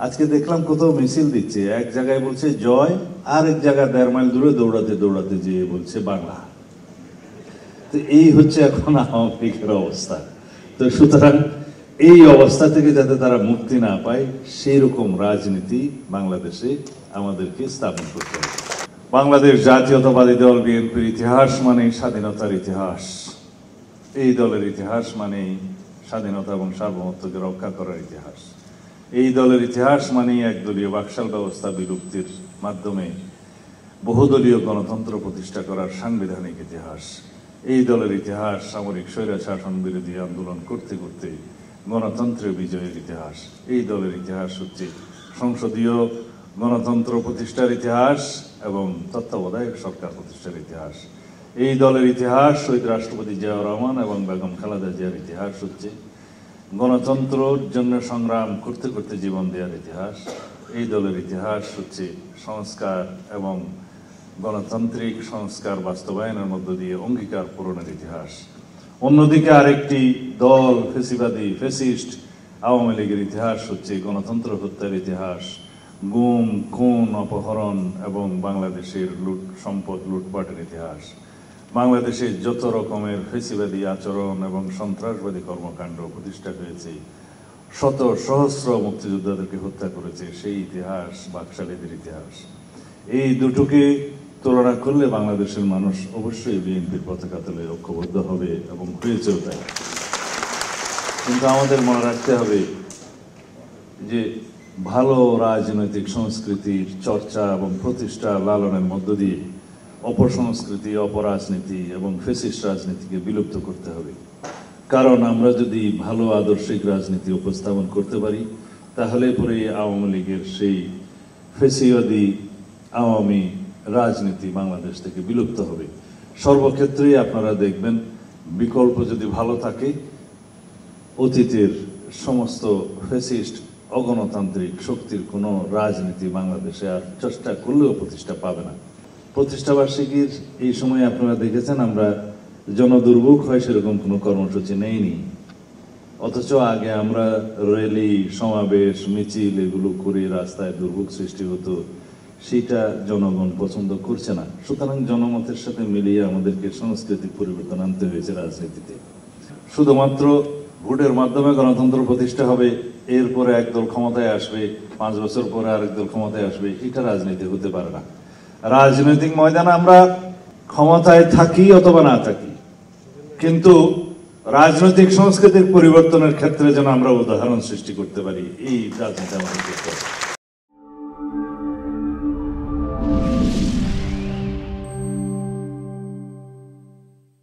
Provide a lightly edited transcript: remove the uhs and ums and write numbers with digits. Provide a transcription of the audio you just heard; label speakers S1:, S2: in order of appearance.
S1: আজকে দেখলাম কোথাও মিছিল দিচ্ছে, এক জায়গায় বলছে জয়, আর এক জায়গায় 1.5 মাইল দূরে দৌড়াতে দৌড়াতে যেয়ে বলছে বাংলা। তো এই হচ্ছে এখন আওয়ামী লীগের অবস্থা। তো সুতরাং এই অবস্থা থেকে যাতে তারা মুক্তি না পায় সেই রকম রাজনীতি বাংলাদেশে আমাদেরকে স্থাপন করতে হবে। বাংলাদেশ জাতীয়তাবাদী দল বিএনপির ইতিহাস মানেই স্বাধীনতার ইতিহাস। এই দলের ইতিহাস মানেই স্বাধীনতা এবং সার্বভৌমত্বকে রক্ষা করার ইতিহাস। এই দলের ইতিহাস মানেই একদলীয় বাকশাল ব্যবস্থা বিলুপ্তির মাধ্যমে বহুদলীয় গণতন্ত্র প্রতিষ্ঠা করার সাংবিধানিক ইতিহাস। এই দলের ইতিহাস সামরিক স্বৈরশাসন বিরোধী আন্দোলন করতে করতে গণতন্ত্রের বিজয়ের ইতিহাস। এই দলের ইতিহাস হচ্ছে সংসদীয় গণতন্ত্র প্রতিষ্ঠার ইতিহাস এবং তত্ত্বাবধায়ক সরকার প্রতিষ্ঠার ইতিহাস। এই দলের ইতিহাস শহীদ রাষ্ট্রপতি জিয়াউর রহমান এবং বেগম খালেদা জিয়ার ইতিহাস হচ্ছে গণতন্ত্রের জন্য সংগ্রাম করতে করতে জীবন দেওয়ার ইতিহাস। এই দলের ইতিহাস হচ্ছে সংস্কার এবং গণতান্ত্রিক সংস্কার বাস্তবায়নের মধ্য দিয়ে অঙ্গীকার পূরণের ইতিহাস। অন্যদিকে আরেকটি দল ফেসিবাদী ফেসিস্ট আওয়ামী লীগের ইতিহাস হচ্ছে গণতন্ত্র হত্যার ইতিহাস, গুম খুন অপহরণ এবং বাংলাদেশের সম্পদ লুটপাটের ইতিহাস। বাংলাদেশে যত রকমের ফেসিবাদী আচরণ এবং সন্ত্রাসবাদী কর্মকাণ্ড প্রতিষ্ঠা হয়েছে, শত সহস্র মুক্তিযোদ্ধাদেরকে হত্যা করেছে, সেই ইতিহাস বাকশালীদের ইতিহাস। এই দুটোকে তুলনা করলে বাংলাদেশের মানুষ অবশ্যই বিএনপির পতাকা তলে ঐক্যবদ্ধ হবে এবং হয়েছেও তাই। কিন্তু আমাদের মনে রাখতে হবে যে ভালো রাজনৈতিক সংস্কৃতির চর্চা এবং প্রতিষ্ঠা লালনের মধ্য দিয়ে অপসংস্কৃতি, অপরাজনীতি এবং ফেসিস্ট রাজনীতিকে বিলুপ্ত করতে হবে। কারণ আমরা যদি ভালো আদর্শিক রাজনীতি উপস্থাপন করতে পারি তাহলে পরে আওয়ামী লীগের সেই ফেসিবাদী আওয়ামী রাজনীতি বাংলাদেশ থেকে বিলুপ্ত হবে। সর্বক্ষেত্রেই আপনারা দেখবেন বিকল্প যদি ভালো থাকে, অতীতের সমস্ত ফেসিস্ট অগণতান্ত্রিক শক্তির কোনো রাজনীতি বাংলাদেশে আর চেষ্টা করলেও প্রতিষ্ঠা পাবে না। প্রতিষ্ঠাবার্ষিকীর এই সময় আপনারা দেখেছেন আমরা জনদুর্ভোগ হয় সেরকম কোনো কর্মসূচি নেইনি, অথচ আগে আমরা র্যালি সমাবেশ মিছিল এগুলো করে রাস্তায় দুর্ভোগ সৃষ্টি হতো, সেটা জনগণ পছন্দ করছে না। সুতরাং জনমতের সাথে মিলিয়ে আমাদেরকে সাংস্কৃতিক পরিবর্তন আনতে হয়েছে রাজনীতিতে। শুধুমাত্র ভোটের মাধ্যমে গণতন্ত্র প্রতিষ্ঠা হবে, এরপরে একদল ক্ষমতায় আসবে, 5 বছর পরে আরেক দল ক্ষমতায় আসবে, এটা রাজনীতি হতে পারে না। রাজনৈতিক ময়দানে আমরা ক্ষমতায় থাকি অথবা না থাকি, কিন্তু রাজনৈতিক সংস্কৃতির পরিবর্তনের ক্ষেত্রে যেন আমরা উদাহরণ সৃষ্টি করতে পারি, এই রাজনীতি আমাদের করতে হবে।